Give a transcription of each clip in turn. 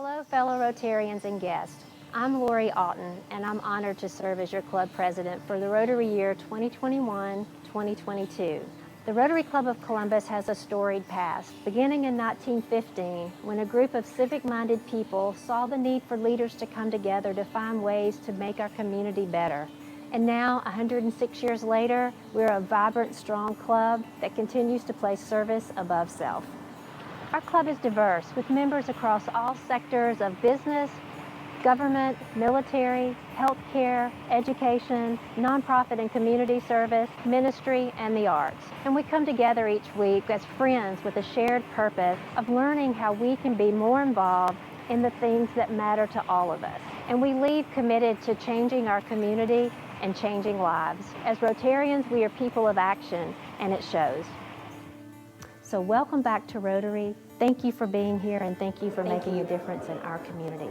Hello, fellow Rotarians and guests. I'm Lori Auten, and I'm honored to serve as your club president for the Rotary year 2021-2022. The Rotary Club of Columbus has a storied past, beginning in 1915, when a group of civic-minded people saw the need for leaders to come together to find ways to make our community better. And now, 106 years later, we're a vibrant, strong club that continues to place service above self. Our club is diverse, with members across all sectors of business, government, military, healthcare, education, nonprofit and community service, ministry, and the arts. And we come together each week as friends with a shared purpose of learning how we can be more involved in the things that matter to all of us. And we leave committed to changing our community and changing lives. As Rotarians, we are people of action, and it shows. So welcome back to Rotary. Thank you for being here, and thank you for making a difference in our community.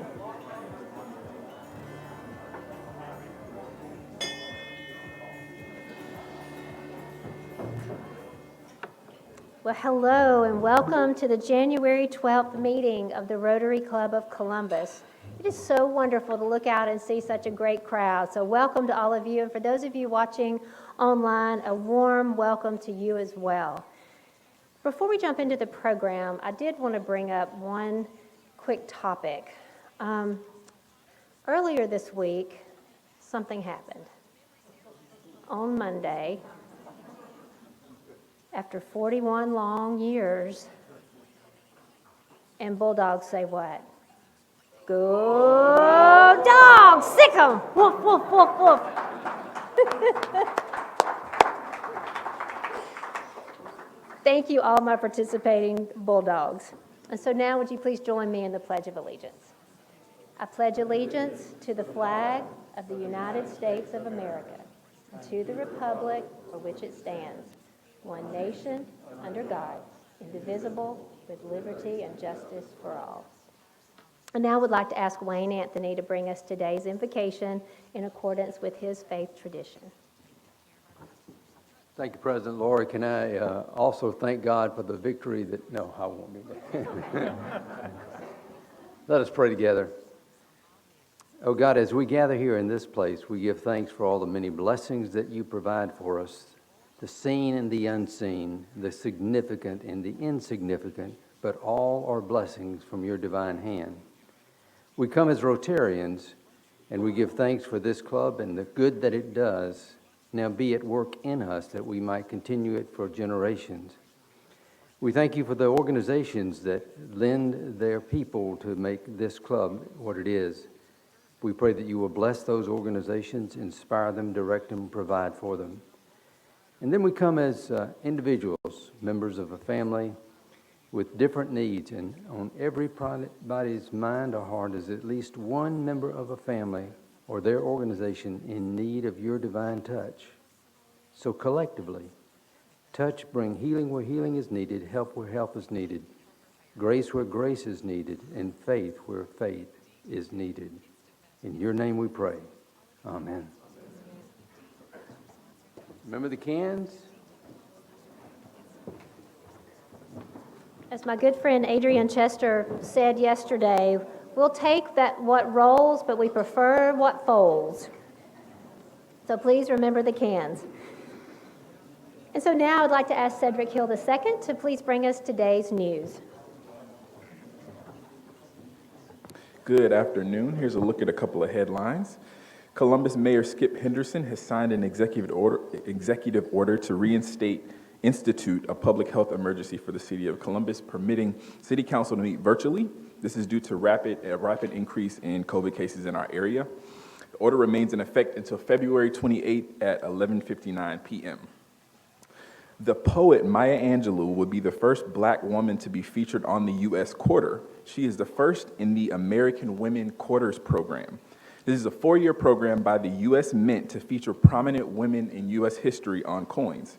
Well, hello, and welcome to the January 12th meeting of the Rotary Club of Columbus. It is so wonderful to look out and see such a great crowd. So welcome to all of you, and for those of you watching online, a warm welcome to you as well. Before we jump into the program, I did want to bring up one quick topic. Earlier this week, something happened. On Monday, after 41 long years, and Bulldogs say what? Go dogs! Sick 'em! Woof, woof, woof, woof. Thank you, all my participating Bulldogs. And so now, would you please join me in the Pledge of Allegiance? I pledge allegiance to the flag of the United States of America, and to the republic for which it stands, one nation, under God, indivisible, with liberty and justice for all. And now I would like to ask Wayne Anthony to bring us today's invocation in accordance with his faith tradition. Thank you, President Lori. Can I also thank God for the victory that... No, I won't do that. Let us pray together. Oh God, as we gather here in this place, we give thanks for all the many blessings that you provide for us, the seen and the unseen, the significant and the insignificant, but all are blessings from your divine hand. We come as Rotarians, and we give thanks for this club and the good that it does. Now be at work in us that we might continue it for generations. We thank you for the organizations that lend their people to make this club what it is. We pray that you will bless those organizations, inspire them, direct them, provide for them. And then we come as individuals, members of a family with different needs, and on everybody's mind or heart is at least one member of a family or their organization in need of your divine touch. So collectively, touch, bring healing where healing is needed, help where help is needed, grace where grace is needed, and faith where faith is needed. In your name we pray. Amen. Remember the cans? As my good friend Adrian Chester said yesterday, we'll take that what rolls, but we prefer what folds. So please remember the cans. And so now I'd like to ask Cedric Hill II to please bring us today's news. Good afternoon. Here's a look at a couple of headlines. Columbus Mayor Skip Henderson has signed an executive order to institute a public health emergency for the city of Columbus, permitting city council to meet virtually. This is due to a rapid increase in COVID cases in our area. The order remains in effect until February 28th at 11:59 p.m. The poet Maya Angelou would be the first Black woman to be featured on the U.S. Quarter. She is the first in the American Women Quarters program. This is a 4-year program by the U.S. Mint to feature prominent women in U.S. history on coins.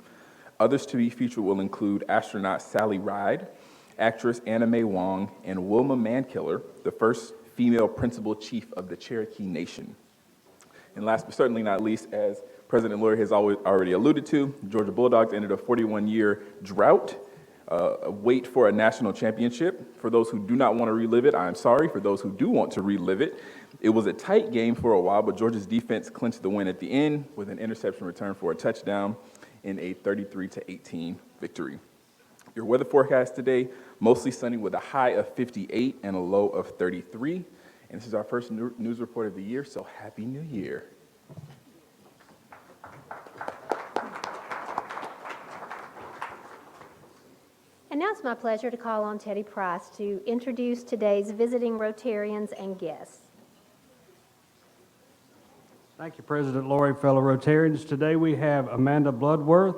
Others to be featured will include astronaut Sally Ride, actress Anna Mae Wong, and Wilma Mankiller, the first female principal chief of the Cherokee Nation. And last but certainly not least, as President Lori has already alluded to, Georgia Bulldogs ended a 41-year drought wait for a national championship. For those who do not want to relive it, I'm sorry. For those who do want to relive it, it was a tight game for a while, but Georgia's defense clinched the win at the end with an interception return for a touchdown in a 33-18 victory. Your weather forecast today, mostly sunny with a high of 58 and a low of 33. And this is our first news report of the year, so Happy New Year. And now it's my pleasure to call on Teddy Price to introduce today's visiting Rotarians and guests. Thank you, President Lori, fellow Rotarians. Today we have Amanda Bloodworth,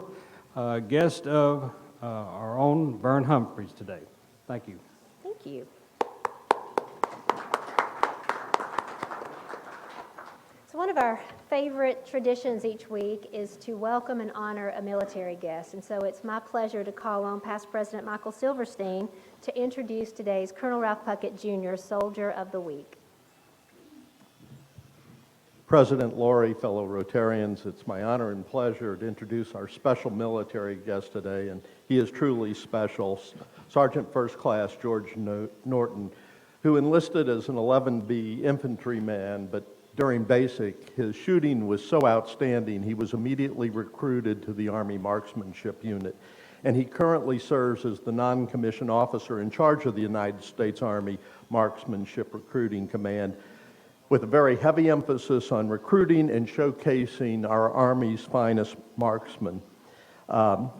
guest of our own Vern Humphreys today. Thank you. Thank you. So one of our favorite traditions each week is to welcome and honor a military guest. And so it's my pleasure to call on past President Michael Silverstein to introduce today's Colonel Ralph Puckett, Jr., Soldier of the Week. President Lori, fellow Rotarians, it's my honor and pleasure to introduce our special military guest today, and he is truly special, Sergeant First Class George Norton, who enlisted as an 11B infantryman, but during basic, his shooting was so outstanding, he was immediately recruited to the Army Marksmanship Unit, and he currently serves as the non-commissioned officer in charge of the United States Army Marksmanship Recruiting Command, with a very heavy emphasis on recruiting and showcasing our Army's finest marksmen.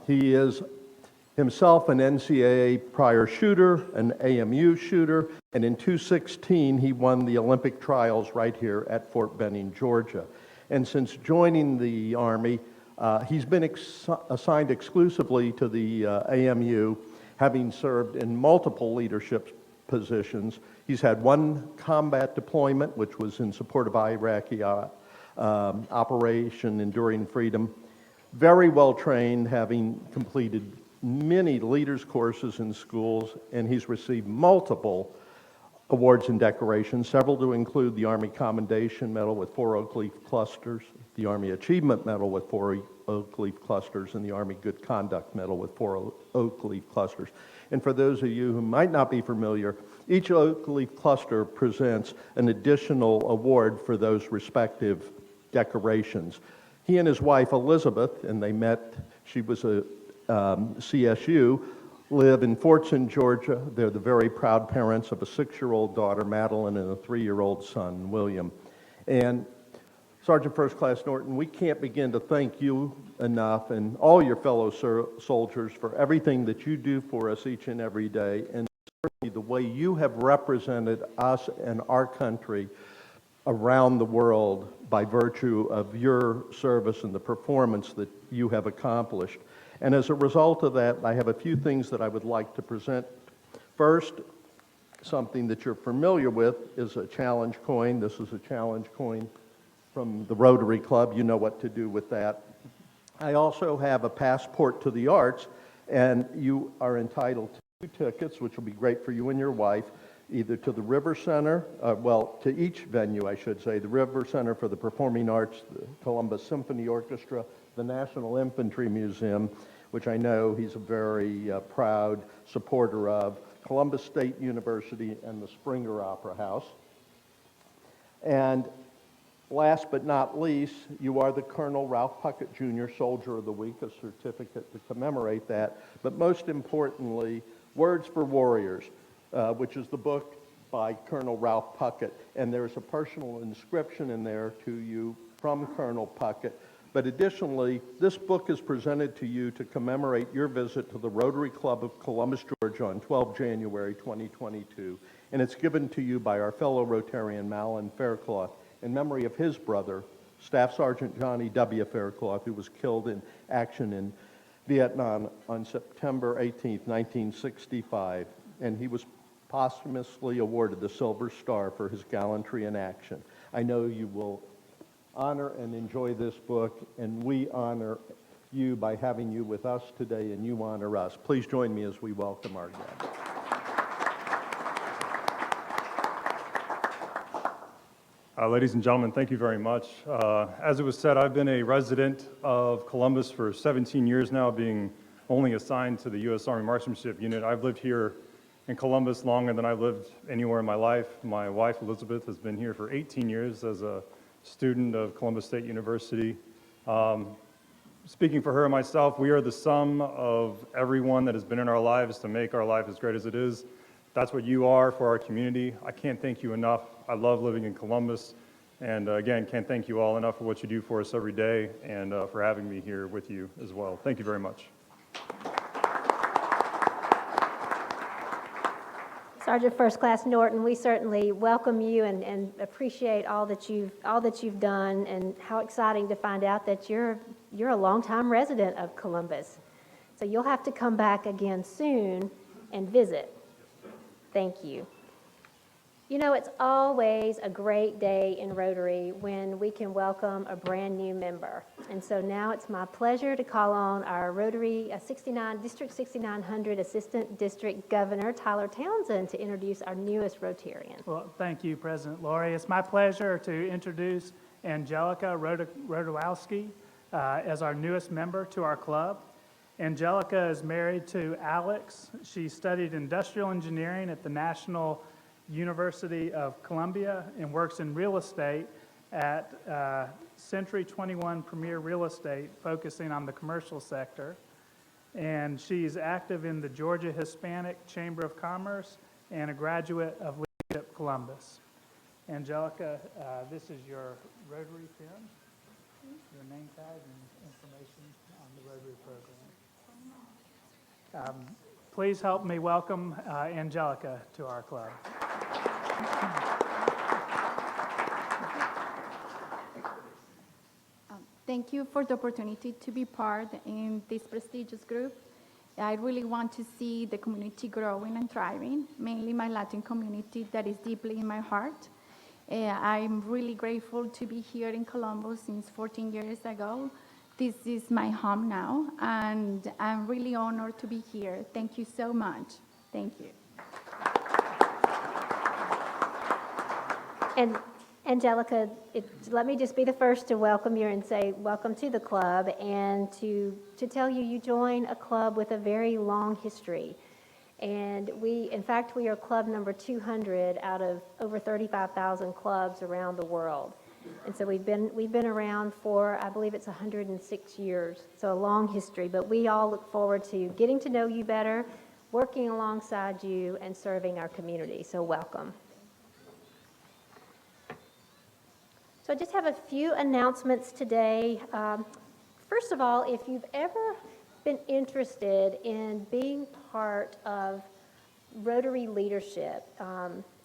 He is himself an NCAA prior shooter, an AMU shooter, and in 2016 he won the Olympic trials right here at Fort Benning, Georgia. And since joining the Army, he's been assigned exclusively to the AMU, having served in multiple leadership positions. He's had one combat deployment, which was in support of Iraqi Operation Enduring Freedom. Very well trained, having completed many leaders courses in schools, and he's received multiple awards and decorations, several to include the Army Commendation Medal with 4 oak leaf clusters, the Army Achievement Medal with 4 oak leaf clusters, and the Army Good Conduct Medal with 4 oak leaf clusters. And for those of you who might not be familiar, each oak leaf cluster presents an additional award for those respective decorations. He and his wife Elizabeth, and they met, she was a CSU, live in Fortson, Georgia. They're the very proud parents of a 6-year-old daughter, Madeline, and a 3-year-old son, William. And Sergeant First Class Norton, we can't begin to thank you enough and all your fellow soldiers for everything that you do for us each and every day, and certainly the way you have represented us and our country around the world by virtue of your service and the performance that you have accomplished. And as a result of that, I have a few things that I would like to present. First, something that you're familiar with is a challenge coin. This is a challenge coin from the Rotary Club. You know what to do with that. I also have a passport to the arts, and you are entitled to 2 tickets, which will be great for you and your wife, either to the River Center, to each venue, I should say, the River Center for the Performing Arts, the Columbus Symphony Orchestra, the National Infantry Museum, which I know he's a very proud supporter of, Columbus State University, and the Springer Opera House. And last but not least, you are the Colonel Ralph Puckett, Jr. Soldier of the Week, a certificate to commemorate that. But most importantly, Words for Warriors, which is the book by Colonel Ralph Puckett. And there's a personal inscription in there to you from Colonel Puckett. But additionally, this book is presented to you to commemorate your visit to the Rotary Club of Columbus, Georgia on 12 January 2022. And it's given to you by our fellow Rotarian Malin Faircloth in memory of his brother, Staff Sergeant Johnny W. Faircloth, who was killed in action in Vietnam on September 18, 1965. And he was posthumously awarded the Silver Star for his gallantry in action. I know you will honor and enjoy this book, and we honor you by having you with us today, and you honor us. Please join me as we welcome our guest. Ladies and gentlemen, thank you very much. As it was said, I've been a resident of Columbus for 17 years now, being only assigned to the U.S. Army Marksmanship Unit. I've lived here in Columbus longer than I've lived anywhere in my life. My wife, Elizabeth, has been here for 18 years as a student of Columbus State University. Speaking for her and myself, we are the sum of everyone that has been in our lives to make our life as great as it is. That's what you are for our community. I can't thank you enough. I love living in Columbus. And again, can't thank you all enough for what you do for us every day and for having me here with you as well. Thank you very much. Sergeant First Class Norton, we certainly welcome you and appreciate all that you've done, and how exciting to find out that you're a longtime resident of Columbus. So you'll have to come back again soon and visit. Thank you. You know, it's always a great day in Rotary when we can welcome a brand new member. And so now it's my pleasure to call on our Rotary District 6900 Assistant District Governor, Tyler Townsend, to introduce our newest Rotarian. Well, thank you, President Lori. It's my pleasure to introduce Angelica Rozwadowski as our newest member to our club. Angelica is married to Alex. She studied industrial engineering at the National University of Columbia and works in real estate at Century 21 Premier Real Estate, focusing on the commercial sector. And she's active in the Georgia Hispanic Chamber of Commerce and a graduate of Leadership Columbus. Angelica, this is your Rotary pin, your name tag, and information on the Rotary program. Please help me welcome Angelica to our club. Thank you for the opportunity to be part in this prestigious group. I really want to see the community growing and thriving, mainly my Latin community that is deeply in my heart. I'm really grateful to be here in Columbus since 14 years ago. This is my home now, and I'm really honored to be here. Thank you so much. Thank you. And Angelica, let me just be the first to welcome you and say welcome to the club, and to tell you you join a club with a very long history. And in fact, we are club number 200 out of over 35,000 clubs around the world. And so we've been around for, I believe it's 106 years, so a long history. But we all look forward to getting to know you better, working alongside you, and serving our community. So welcome. So I just have a few announcements today. First of all, if you've ever been interested in being part of Rotary leadership,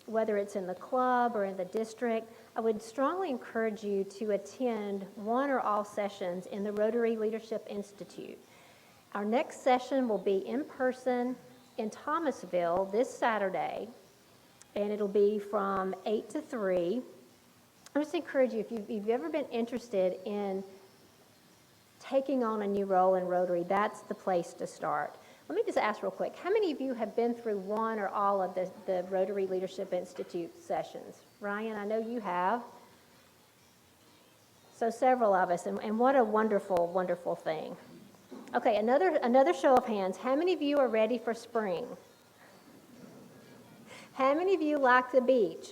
whether it's in the club or in the district, I would strongly encourage you to attend one or all sessions in the Rotary Leadership Institute. Our next session will be in person in Thomasville this Saturday, and it'll be from 8 to 3. I just encourage you, if you've ever been interested in taking on a new role in Rotary, that's the place to start. Let me just ask real quick, how many of you have been through one or all of the Rotary Leadership Institute sessions? Ryan, I know you have. So several of us, and what a wonderful, wonderful thing. Okay, another show of hands. How many of you are ready for spring? How many of you like the beach?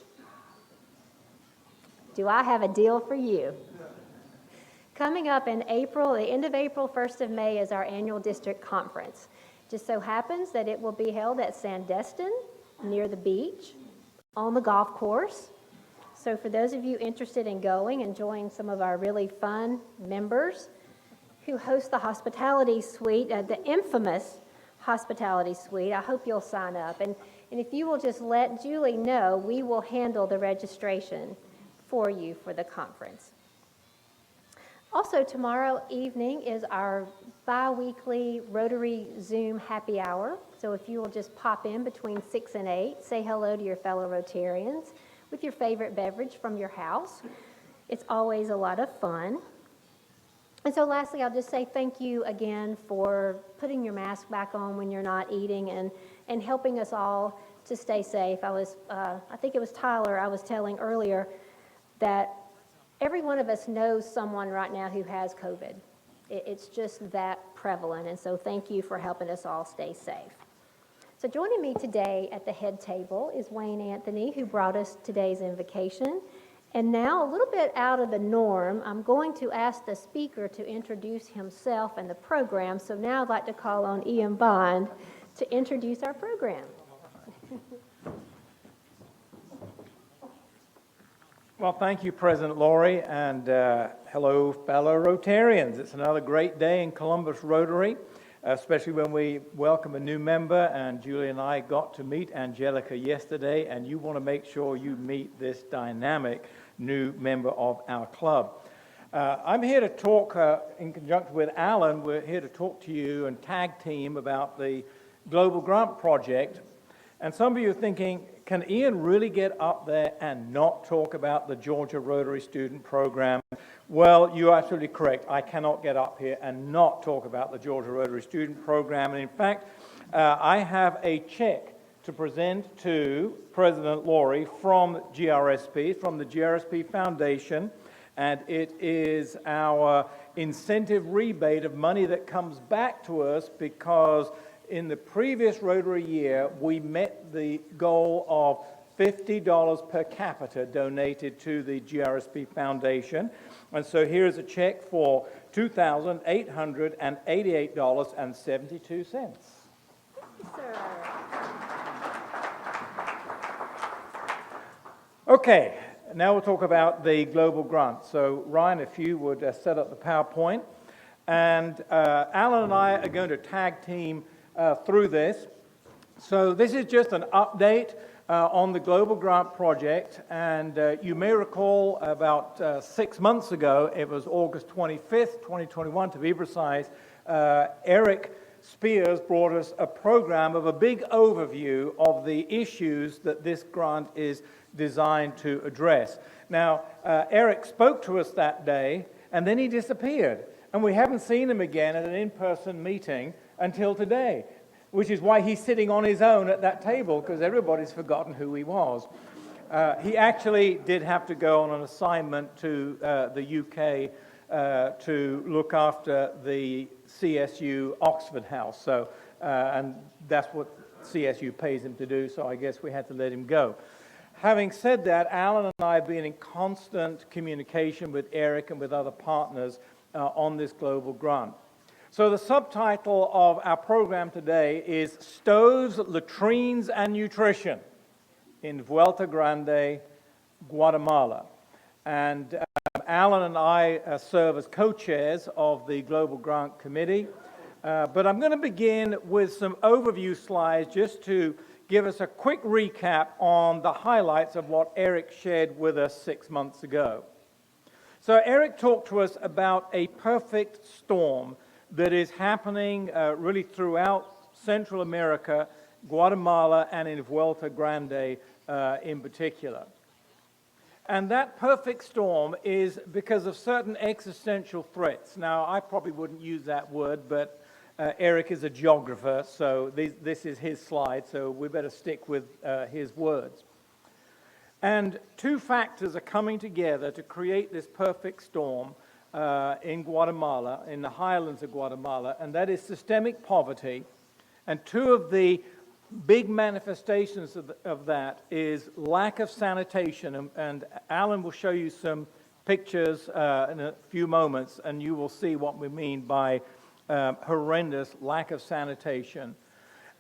Do I have a deal for you? Coming up in April, the end of April, 1st of May, is our annual district conference. Just so happens that it will be held at Sandestin, near the beach, on the golf course. So for those of you interested in going and joining some of our really fun members who host the hospitality suite, the infamous hospitality suite, I hope you'll sign up. And if you will just let Julie know, we will handle the registration for you for the conference. Also, tomorrow evening is our bi-weekly Rotary Zoom happy hour. So if you will just pop in between 6 and 8, say hello to your fellow Rotarians with your favorite beverage from your house. It's always a lot of fun. And so lastly, I'll just say thank you again for putting your mask back on when you're not eating and helping us all to stay safe. I think it was Tyler I was telling earlier that every one of us knows someone right now who has COVID. It's just that prevalent, and so thank you for helping us all stay safe. So joining me today at the head table is Wayne Anthony, who brought us today's invocation. And now, a little bit out of the norm, I'm going to ask the speaker to introduce himself and the program. So now I'd like to call on Ian Bond to introduce our program. Well, thank you, President Laurie, and hello, fellow Rotarians. It's another great day in Columbus Rotary, especially when we welcome a new member, and Julie and I got to meet Angelica yesterday, and you want to make sure you meet this dynamic new member of our club. I'm here to talk, in conjunction with Alan, we're here to talk to you and tag team about the Global Grant Project. And some of you are thinking, can Ian really get up there and not talk about the Georgia Rotary Student Program? Well, you're absolutely correct. I cannot get up here and not talk about the Georgia Rotary Student Program. And in fact, I have a check to present to President Laurie from GRSP, from the GRSP Foundation, and it is our incentive rebate of money that comes back to us because in the previous Rotary year, we met the goal of $50 per capita donated to the GRSP Foundation. And so here is a check for $2,888.72. Thank you, sir. Okay, now we'll talk about the global grant. So Ryan, if you would set up the PowerPoint. And Alan and I are going to tag team through this. So this is just an update on the Global Grant Project. And you may recall about 6 months ago, it was August 25th, 2021 to be precise, Eric Spears brought us a program of a big overview of the issues that this grant is designed to address. Now, Eric spoke to us that day, and then he disappeared. And we haven't seen him again at an in-person meeting until today, which is why he's sitting on his own at that table, because everybody's forgotten who he was. He actually did have to go on an assignment to the UK to look after the CSU Oxford House. So, and that's what CSU pays him to do, so I guess we had to let him go. Having said that, Alan and I have been in constant communication with Eric and with other partners on this global grant. So the subtitle of our program today is Stoves, Latrines, and Nutrition in Vuelta Grande, Guatemala. And Alan and I serve as co-chairs of the Global Grant Committee. But I'm going to begin with some overview slides just to give us a quick recap on the highlights of what Eric shared with us 6 months ago. So Eric talked to us about a perfect storm that is happening really throughout Central America, Guatemala, and in Vuelta Grande in particular. And that perfect storm is because of certain existential threats. Now, I probably wouldn't use that word, but Eric is a geographer, so this is his slide, so we better stick with his words. And two factors are coming together to create this perfect storm in Guatemala, in the highlands of Guatemala, and that is systemic poverty. And two of the big manifestations of that is lack of sanitation, and Alan will show you some pictures in a few moments, and you will see what we mean by horrendous lack of sanitation,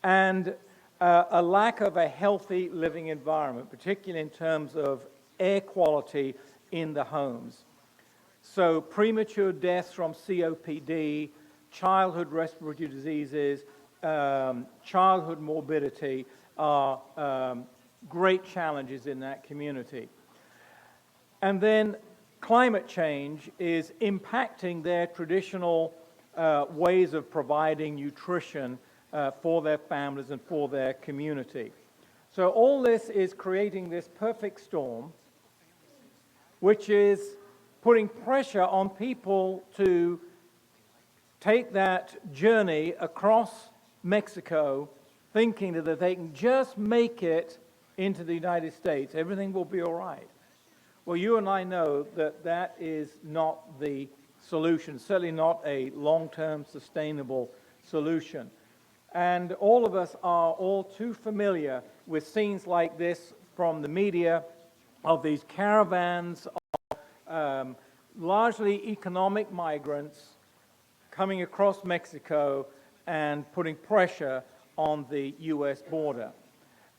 and a lack of a healthy living environment, particularly in terms of air quality in the homes. So premature deaths from COPD, childhood respiratory diseases, childhood morbidity are great challenges in that community. And then climate change is impacting their traditional ways of providing nutrition for their families and for their community. So all this is creating this perfect storm, which is putting pressure on people to take that journey across Mexico, thinking that if they can just make it into the United States, everything will be all right. Well, you and I know that that is not the solution, certainly not a long-term sustainable solution. And all of us are all too familiar with scenes like this from the media of these caravans of largely economic migrants coming across Mexico and putting pressure on the U.S. border.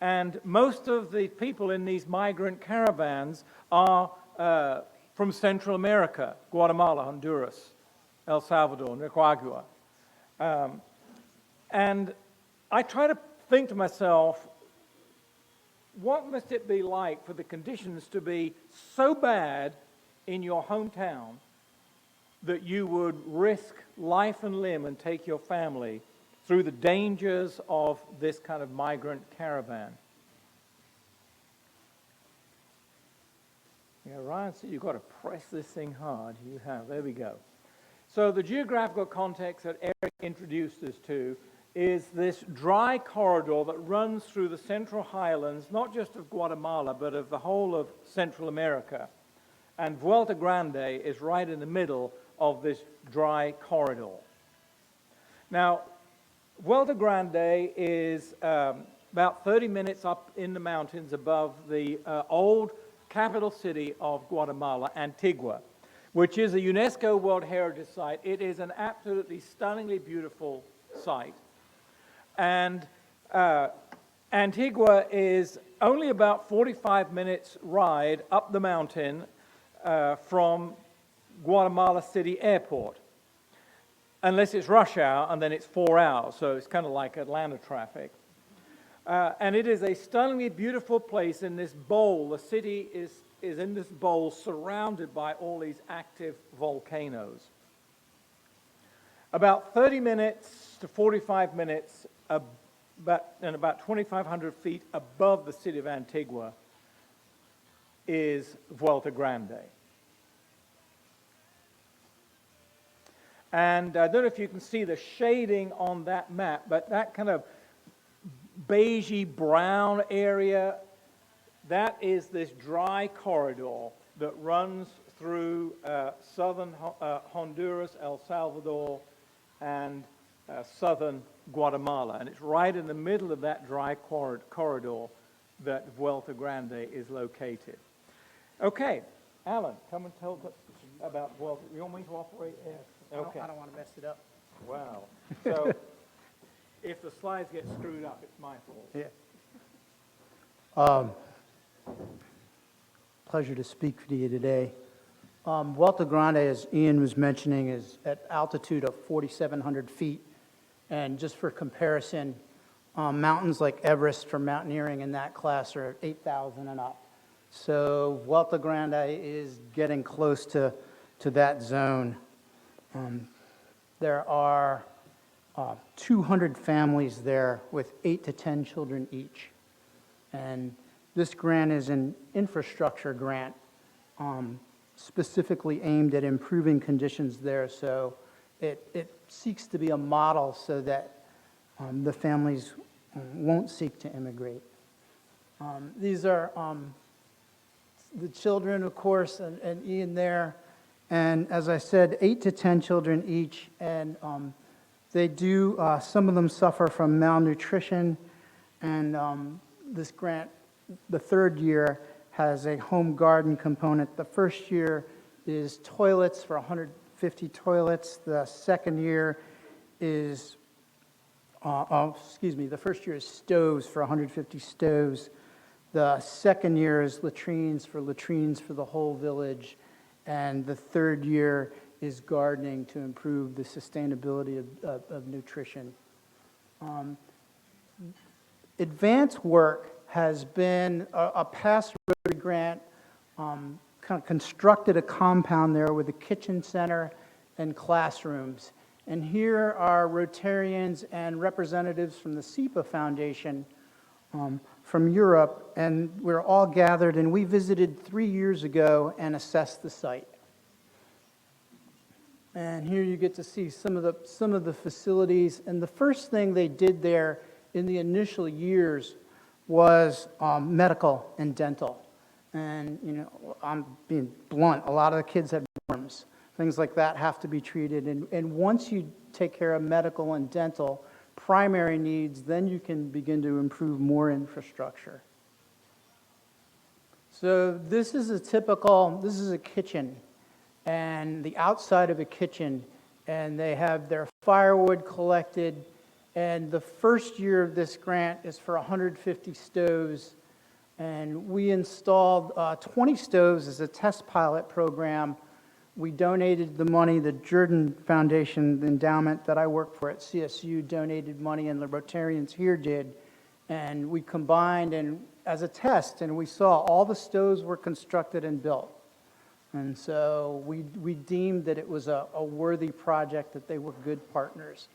And most of the people in these migrant caravans are from Central America, Guatemala, Honduras, El Salvador, Nicaragua. And I try to think to myself, what must it be like for the conditions to be so bad in your hometown that you would risk life and limb and take your family through the dangers of this kind of migrant caravan? Yeah, Ryan said you've got to press this thing hard. You have. There we go. So the geographical context that Eric introduced us to is this dry corridor that runs through the central highlands, not just of Guatemala, but of the whole of Central America. And Vuelta Grande is right in the middle of this dry corridor. Now, Vuelta Grande is about 30 minutes up in the mountains above the old capital city of Guatemala, Antigua, which is a UNESCO World Heritage Site. It is an absolutely stunningly beautiful site. And Antigua is only about 45 minutes ride up the mountain from Guatemala City Airport, unless it's rush hour, and then it's 4 hours, so it's kind of like Atlanta traffic. And it is a stunningly beautiful place in this bowl. The city is in this bowl surrounded by all these active volcanoes. About 30 minutes to 45 minutes, about 2,500 feet above the city of Antigua is Vuelta Grande. And I don't know if you can see the shading on that map, but that kind of beigey brown area, that is this dry corridor that runs through southern Honduras, El Salvador, and southern Guatemala. And it's right in the middle of that dry corridor that Vuelta Grande is located. Okay, Alan, come and tell us about Vuelta. You want me to operate? Yes. Okay. I don't want to mess it up. Wow. So if the slides get screwed up, it's my fault. Yeah. Pleasure to speak to you today. Vuelta Grande, as Ian was mentioning, is at altitude of 4,700 feet. And just for comparison, mountains like Everest for mountaineering in that class are 8,000 and up. So Vuelta Grande is getting close to that zone. There are 200 families there with 8 to 10 children each. And this grant is an infrastructure grant specifically aimed at improving conditions there. So it seeks to be a model so that the families won't seek to immigrate. These are the children, of course, and Ian there. And as I said, 8 to 10 children each. And they do, some of them suffer from malnutrition. And this grant, the third year, has a home garden component. The first year is toilets for 150 toilets. The second year is, the first year is stoves for 150 stoves. The second year is latrines for the whole village. And the third year is gardening to improve the sustainability of nutrition. Advanced work has been a past Rotary grant, kind of constructed a compound there with a kitchen center and classrooms. And here are Rotarians and representatives from the CEPA Foundation from Europe, and we're all gathered, and we visited 3 years ago and assessed the site. And here you get to see some of the facilities. And the first thing they did there in the initial years was medical and dental. And, you know, I'm being blunt, a lot of the kids had dorms. things like that have to be treated. And once you take care of medical and dental primary needs, then you can begin to improve more infrastructure. So this is a kitchen, and the outside of a kitchen, and they have their firewood collected, and the first year of this grant is for 150 stoves, and we installed 20 stoves as a test pilot program. We donated the money, the Jordan Foundation, the endowment that I work for at CSU, donated money, and the Rotarians here did, and we combined and as a test, and we saw all the stoves were constructed and built. And so we deemed that it was a worthy project, that they were good partners.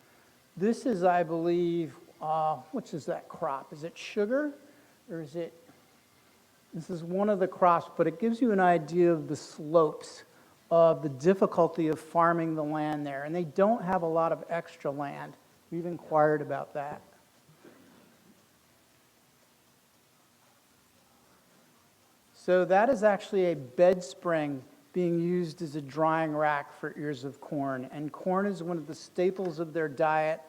This is, I believe, which is that crop? Is it sugar, or is it? This is one of the crops, but it gives you an idea of the slopes, of the difficulty of farming the land there. And they don't have a lot of extra land. We've inquired about that. So that is actually a bed spring being used as a drying rack for ears of corn. And corn is one of the staples of their diet.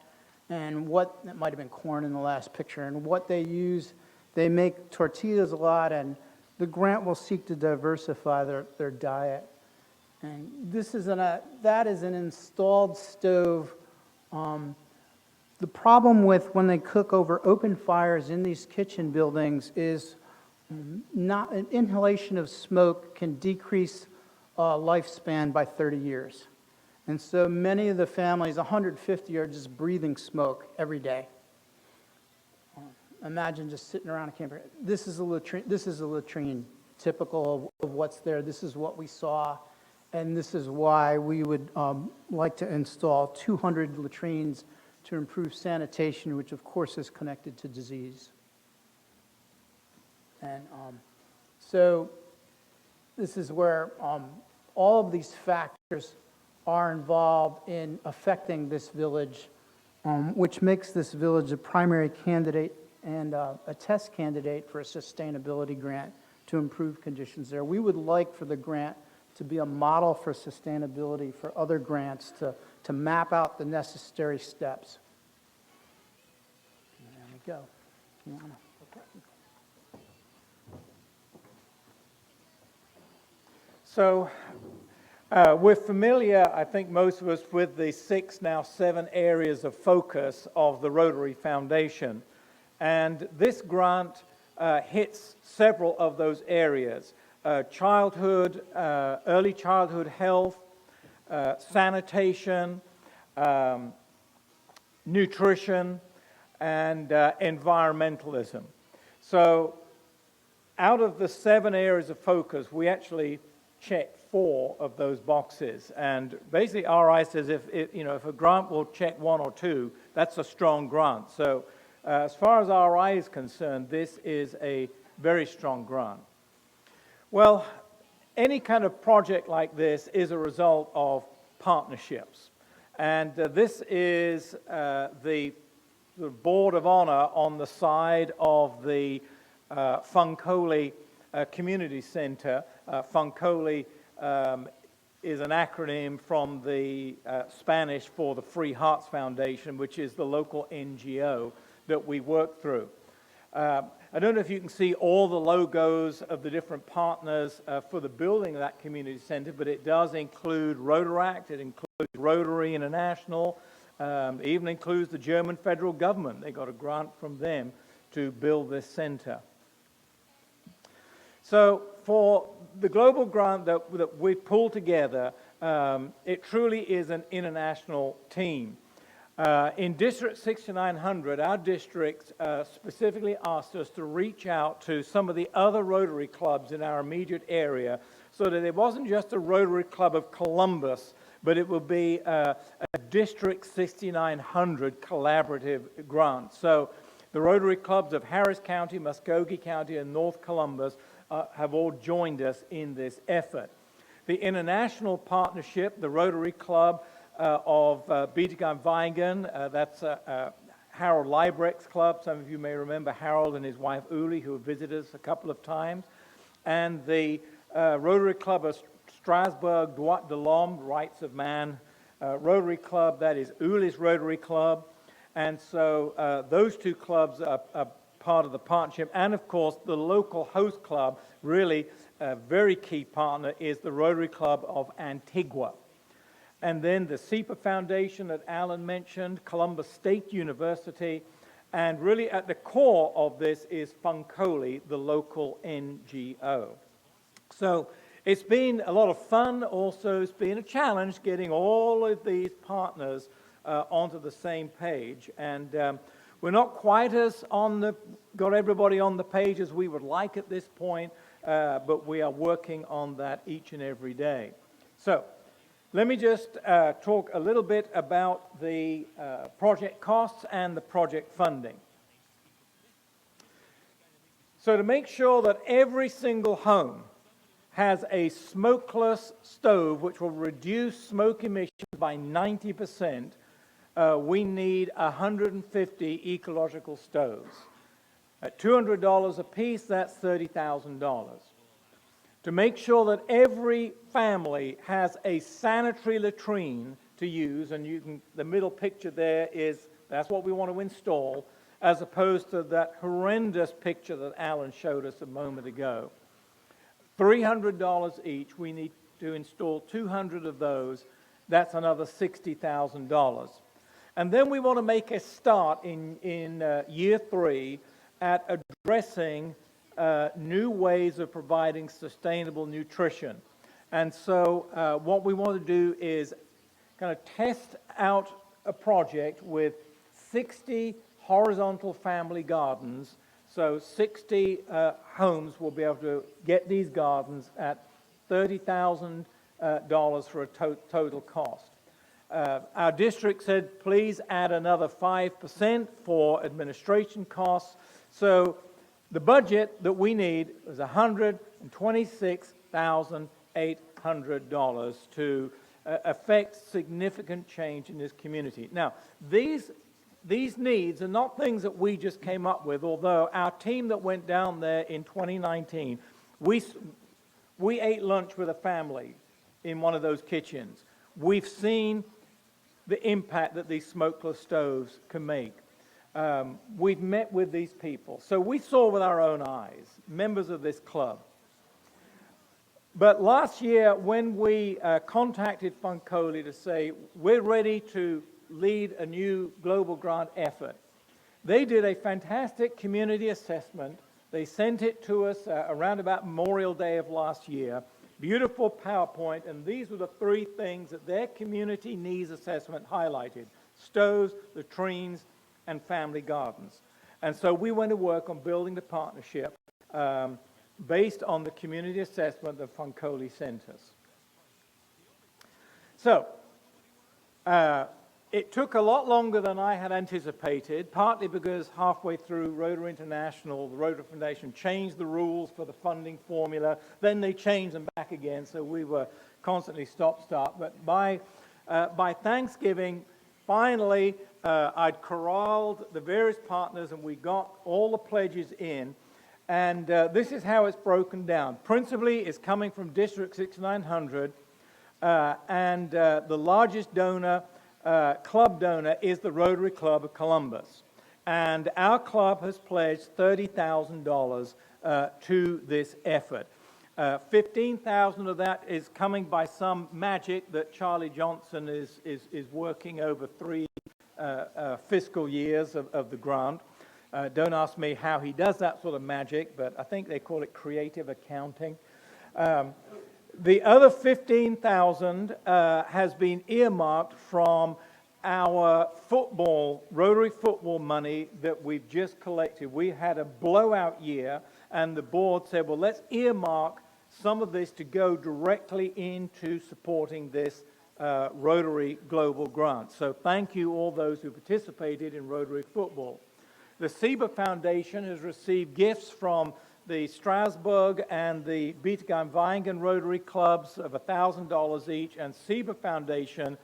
And that might have been corn in the last picture. And what they use, they make tortillas a lot, and the grant will seek to diversify their diet. And that is an installed stove. The problem with when they cook over open fires in these kitchen buildings is an inhalation of smoke can decrease lifespan by 30 years. And so many of the families, 150, are just breathing smoke every day. Imagine just sitting around a camper. This is a latrine, typical of what's there. This is what we saw, and this is why we would like to install 200 latrines to improve sanitation, which of course is connected to disease. And so this is where all of these factors are involved in affecting this village, which makes this village a primary candidate and a test candidate for a sustainability grant to improve conditions there. We would like for the grant to be a model for sustainability for other grants to map out the necessary steps. There we go. So we're familiar, I think most of us, with the 6, now 7 areas of focus of the Rotary Foundation. And this grant hits several of those areas. Childhood, early childhood health, sanitation, nutrition, and environmentalism. So out of the 7 areas of focus, we actually check 4 of those boxes. And basically RI says if a grant will check 1 or 2, that's a strong grant. So as far as RI is concerned, this is a very strong grant. Well, any kind of project like this is a result of partnerships. And this is the Board of Honor on the side of the Funkoli Community Center. Funkoli is an acronym from the Spanish for the Free Hearts Foundation, which is the local NGO that we work through. I don't know if you can see all the logos of the different partners for the building of that community center, but it does include Rotaract, it includes Rotary International, it even includes the German federal government. They got a grant from them to build this center. So for the global grant that we pulled together, it truly is an international team. In District 6900, our district specifically asked us to reach out to some of the other Rotary clubs in our immediate area so that it wasn't just a Rotary Club of Columbus, but it would be a District 6900 collaborative grant. So the Rotary clubs of Harris County, Muscogee County, and North Columbus have all joined us in this effort. The international partnership, the Rotary Club of Bietigheim-Weigen, that's Harold Leibrecht's club. Some of you may remember Harold and his wife Uli, who have visited us a couple of times. And the Rotary Club of Strasbourg, Droits de l'Homme, Rights of Man, Rotary Club, that is Ulis Rotary Club. And so those two clubs are part of the partnership. And of course, the local host club, really a very key partner, is the Rotary Club of Antigua. And then the CEPA Foundation that Alan mentioned, Columbus State University, and really at the core of this is Funkoli, the local NGO. So it's been a lot of fun. Also, it's been a challenge getting all of these partners onto the same page. And we're not quite as got everybody on the page as we would like at this point, but we are working on that each and every day. So let me just talk a little bit about the project costs and the project funding. So to make sure that every single home has a smokeless stove, which will reduce smoke emissions by 90%, we need 150 ecological stoves. At $200 a piece, that's $30,000. To make sure that every family has a sanitary latrine to use, and the middle picture there that's what we want to install, as opposed to that horrendous picture that Alan showed us a moment ago. $300 each. We need to install 200 of those. That's another $60,000. And then we want to make a start in year 3 at addressing new ways of providing sustainable nutrition. And so what we want to do is kind of test out a project with 60 horizontal family gardens. So 60 homes will be able to get these gardens at $30,000 for a total cost. Our district said, please add another 5% for administration costs. So the budget that we need is $126,800 to affect significant change in this community. Now, these needs are not things that we just came up with, although our team that went down there in 2019, we ate lunch with a family in one of those kitchens. We've seen the impact that these smokeless stoves can make. We've met with these people. So we saw with our own eyes, members of this club. But last year, when we contacted Funkoli to say, we're ready to lead a new global grant effort, they did a fantastic community assessment. They sent it to us around about Memorial Day of last year. Beautiful PowerPoint, and these were the 3 things that their community needs assessment highlighted: stoves, latrines, and family gardens. And so we went to work on building the partnership based on the community assessment that Funkoli sent us. So it took a lot longer than I had anticipated, partly because halfway through Rotary International, the Rotary Foundation changed the rules for the funding formula. Then they changed them back again, so we were constantly stop-start. But by Thanksgiving, finally, I'd corralled the various partners, and we got all the pledges in. And this is how it's broken down. Principally, it's coming from District 6900, and the largest donor, club donor, is the Rotary Club of Columbus. And our club has pledged $30,000 to this effort. 15,000 of that is coming by some magic that Charlie Johnson is working over 3 fiscal years of the grant. Don't ask me how he does that sort of magic, but I think they call it creative accounting. The other 15,000 has been earmarked from our Rotary football money that we've just collected. We had a blowout year, and the board said, well, let's earmark some of this to go directly into supporting this Rotary Global Grant. So thank you all those who participated in Rotary football. The CEPA Foundation has received gifts from the Strasbourg and the Bietigheim-Weingen Rotary Clubs of $1,000 each, and CEPA Foundation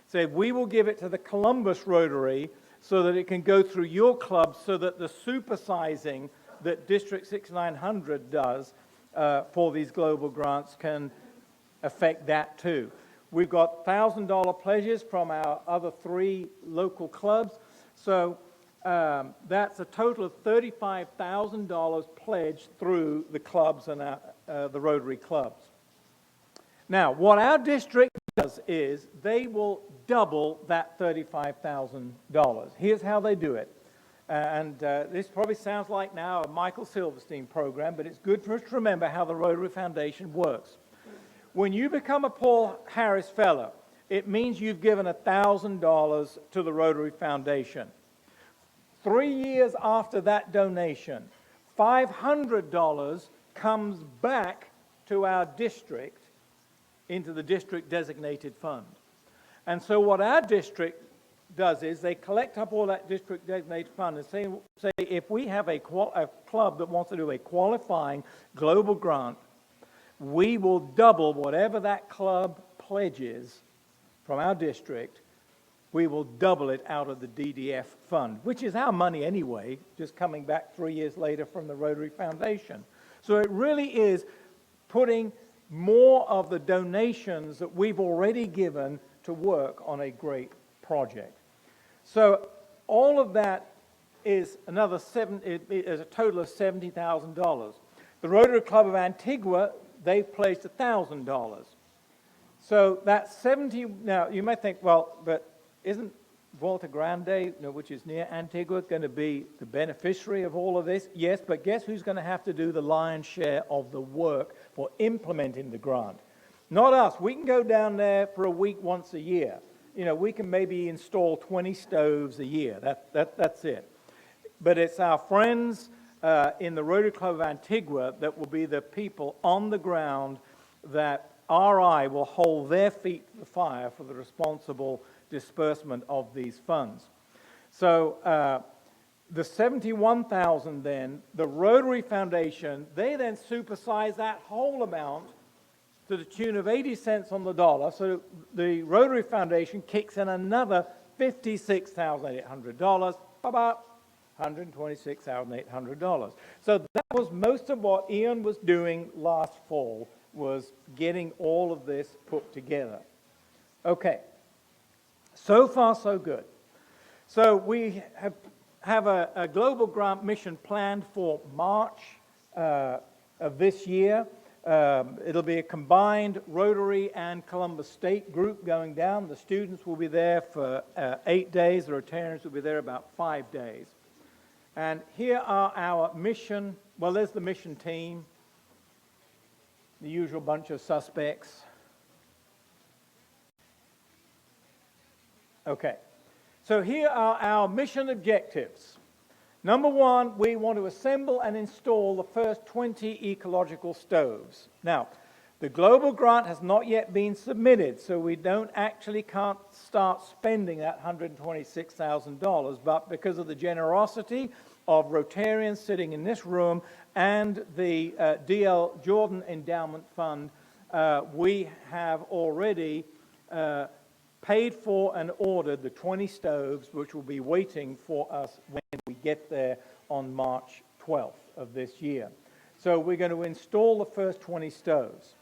said, we will give it to the Columbus Rotary so that it can go through your club, so that the supersizing that District 6900 does for these global grants can affect that too. We've got $1,000 pledges from our other 3 local clubs. So that's a total of $35,000 pledged through the clubs and the Rotary clubs. Now, what our district does is they will double that $35,000. Here's how they do it. And this probably sounds like now a Michael Silverstein program, but it's good for us to remember how the Rotary Foundation works. When you become a Paul Harris Fellow, it means you've given $1,000 to the Rotary Foundation. 3 years after that donation, $500 comes back to our district into the district designated fund. And so what our district does is they collect up all that district designated fund and say if we have a club that wants to do a qualifying global grant, we will double whatever that club pledges from our district. We will double it out of the DDF fund, which is our money anyway, just coming back 3 years later from the Rotary Foundation. So it really is putting more of the donations that we've already given to work on a great project. So all of that is another is a total of $70,000. The Rotary Club of Antigua, they pledged $1,000. So that's 70. Now you might think, well, but isn't Vuelta Grande, which is near Antigua, going to be the beneficiary of all of this? Yes, but guess who's going to have to do the lion's share of the work for implementing the grant? Not us. We can go down there for a week once a year. We can maybe install 20 stoves a year. That's it. But it's our friends in the Rotary Club of Antigua that will be the people on the ground that RI will hold their feet to the fire for the responsible disbursement of these funds. So the $71,000 then, the Rotary Foundation, they then supersize that whole amount to the tune of 80 cents on the dollar. So the Rotary Foundation kicks in another $56,800, about $126,800. So that was most of what Ian was doing last fall, was getting all of this put together. Okay, so far so good. So we have a global grant mission planned for March of this year. It'll be a combined Rotary and Columbus State group going down. The students will be there for 8 days. The Rotarians will be there about 5 days. And here are our mission. Well, there's the mission team, the usual bunch of suspects. Okay, so here are our mission objectives. Number 1, we want to assemble and install the first 20 ecological stoves. Now, the global grant has not yet been submitted, so we can't start spending that $126,000, but because of the generosity of Rotarians sitting in this room and the D.L. Jordan Endowment Fund, we have already paid for and ordered the 20 stoves, which will be waiting for us when we get there on March 12th of this year. So we're going to install the first 20 stoves.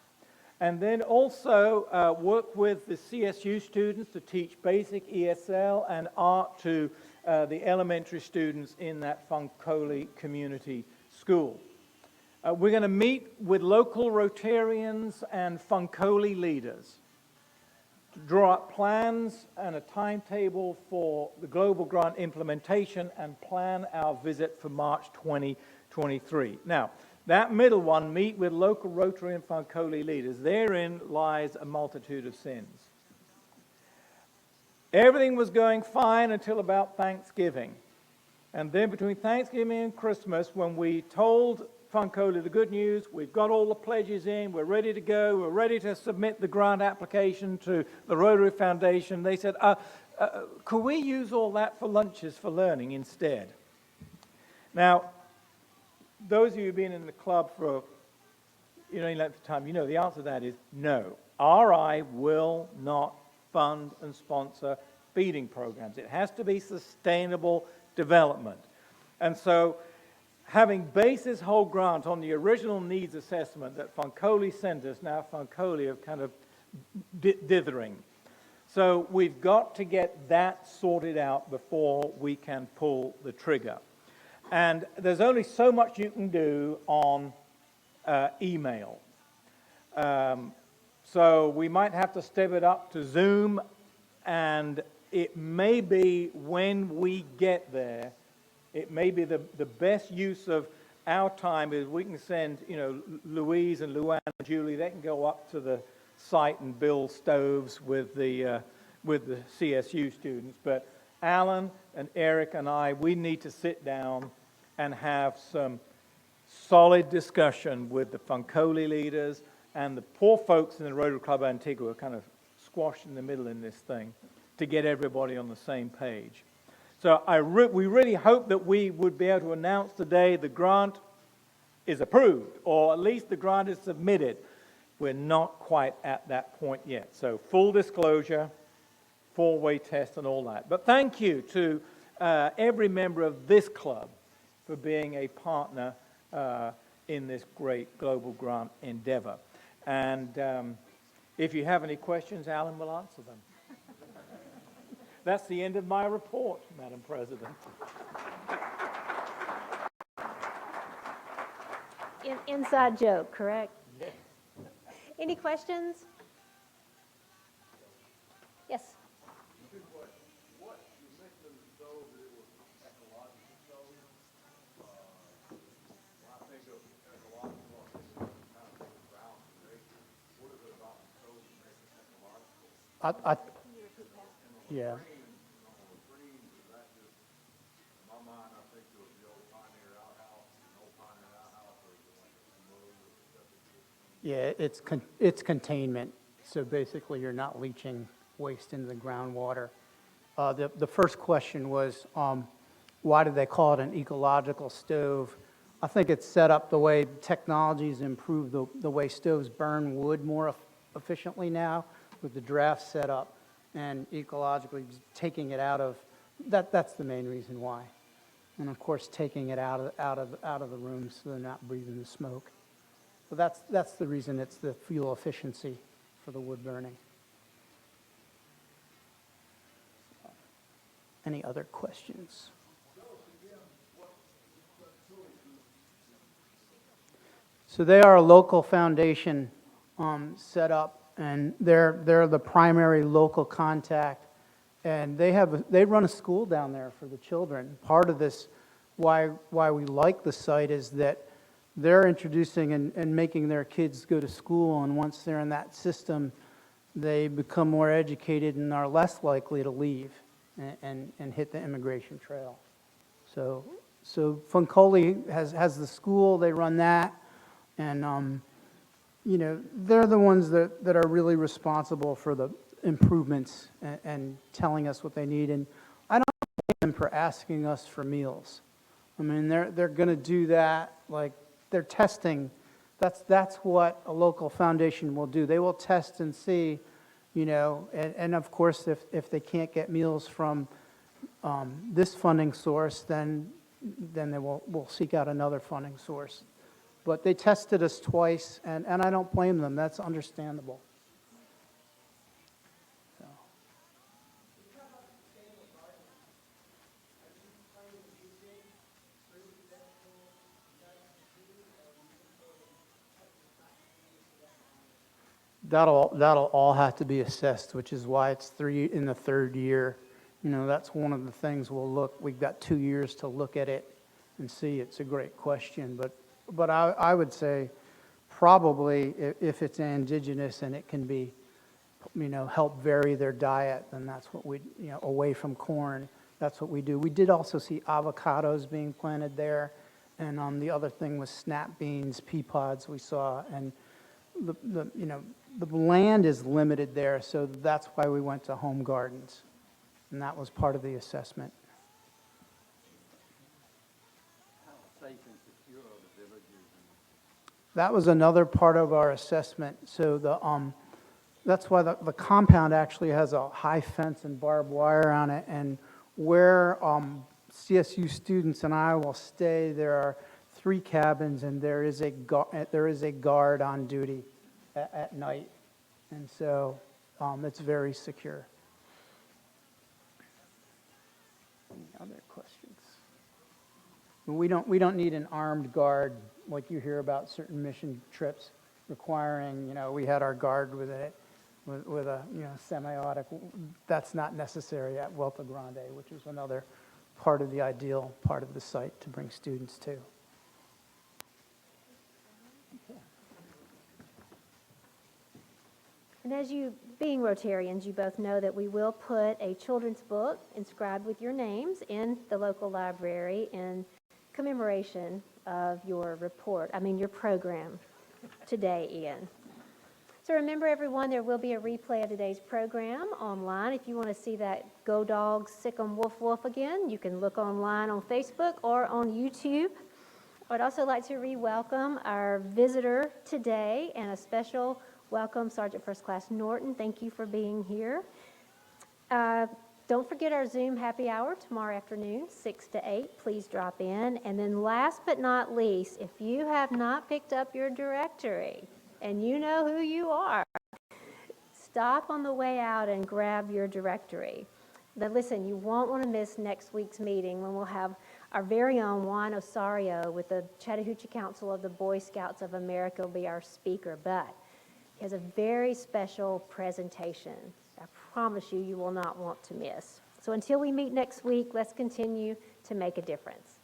And then also work with the CSU students to teach basic ESL and art to the elementary students in that Funkoli Community School. We're going to meet with local Rotarians and Funkoli leaders to draw up plans and a timetable for the global grant implementation and plan our visit for March 2023. Now, that middle one, meet with local Rotary and Funkoli leaders, therein lies a multitude of sins. Everything was going fine until about Thanksgiving. And then between Thanksgiving and Christmas, when we told Funkoli the good news, we've got all the pledges in, we're ready to go, we're ready to submit the grant application to the Rotary Foundation, they said, could we use all that for lunches for learning instead? Now, those of you who've been in the club for any length of time, the answer to that is no. RI will not fund and sponsor feeding programs. It has to be sustainable development. And so having based this whole grant on the original needs assessment that Fanconi sent us, now Fanconi are kind of dithering. So we've got to get that sorted out before we can pull the trigger. And there's only so much you can do on email. So we might have to step it up to Zoom, and it may be when we get there, it may be the best use of our time is we can send, Louise and Luann and Julie, they can go up to the site and build stoves with the CSU students. But Alan and Eric and I, we need to sit down and have some solid discussion with the Fanconi leaders and the poor folks in the Rotary Club Antigua are kind of squashed in the middle in this thing to get everybody on the same page. So we really hope that we would be able to announce today the grant is approved, or at least the grant is submitted. We're not quite at that point yet. So full disclosure, four-way test and all that. But thank you to every member of this club for being a partner in this great global grant endeavor. And if you have any questions, Alan will answer them. That's the end of my report, Madam President. Inside joke, correct? Yes. Any questions? Yes. Two questions. What you mentioned the stove that it was ecological stove. When I think of ecological, I think of kind of brown nature. What is it about the stove that makes it ecological? Yeah. Yeah, it's containment. So basically, you're not leaching waste into the groundwater. The first question was, why did they call it an ecological stove? I think it's set up the way technology's improved the way stoves burn wood more efficiently now with the draft set up and ecologically taking it out of that's the main reason why. And of course, taking it out of the room so they're not breathing the smoke. So that's the reason it's the fuel efficiency for the wood burning. Any other questions? So they are a local foundation set up, and they're the primary local contact, and they run a school down there for the children. Part of this, why we like the site, is that they're introducing and making their kids go to school, and once they're in that system, they become more educated and are less likely to leave and hit the immigration trail. So Fanconi has the school, they run that, and they're the ones that are really responsible for the improvements and telling us what they need. And I don't blame them for asking us for meals. I mean, they're going to do that, like they're testing. That's what a local foundation will do. They will test and see, and of course, if they can't get meals from this funding source, then we'll seek out another funding source. But they tested us twice, and I don't blame them. That's understandable. That'll all have to be assessed, which is why it's in the third year. That's one of the things we'll look. We've got 2 years to look at it and see. It's a great question, but I would say probably if it's indigenous and it can be, help vary their diet, then that's what we, away from corn. That's what we do. We did also see avocados being planted there, and the other thing was snap beans, pea pods we saw, and the land is limited there, so that's why we went to home gardens, and that was part of the assessment. How safe and secure are the villages? That was another part of our assessment. So that's why the compound actually has a high fence and barbed wire on it, and where CSU students and I will stay, there are 3 cabins, and there is a guard on duty at night, and so it's very secure. Any other questions? We don't need an armed guard like you hear about certain mission trips requiring. We had our guard with a semi-auto. That's not necessary at Vuelta Grande, which is another part of the ideal part of the site to bring students to. Okay. And as you, being Rotarians, you both know that we will put a children's book inscribed with your names in the local library in commemoration of your your program today, Ian. So remember, everyone, there will be a replay of today's program online. If you want to see that Go Dogs, Sick 'em, Woof Woof again, you can look online on Facebook or on YouTube. I'd also like to re-welcome our visitor today and a special welcome, Sergeant First Class Norton. Thank you for being here. Don't forget our Zoom happy hour tomorrow afternoon, 6 to 8. Please drop in. And then last but not least, if you have not picked up your directory, and you know who you are, stop on the way out and grab your directory. But listen, you won't want to miss next week's meeting when we'll have our very own Juan Osario with the Chattahoochee Council of the Boy Scouts of America will be our speaker. But he has a very special presentation. I promise you, you will not want to miss. So until we meet next week, let's continue to make a difference.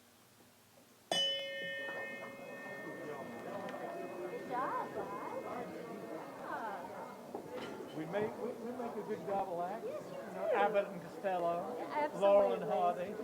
We make a good double act. Abbott and Costello, Absolutely. Laurel and Hardy.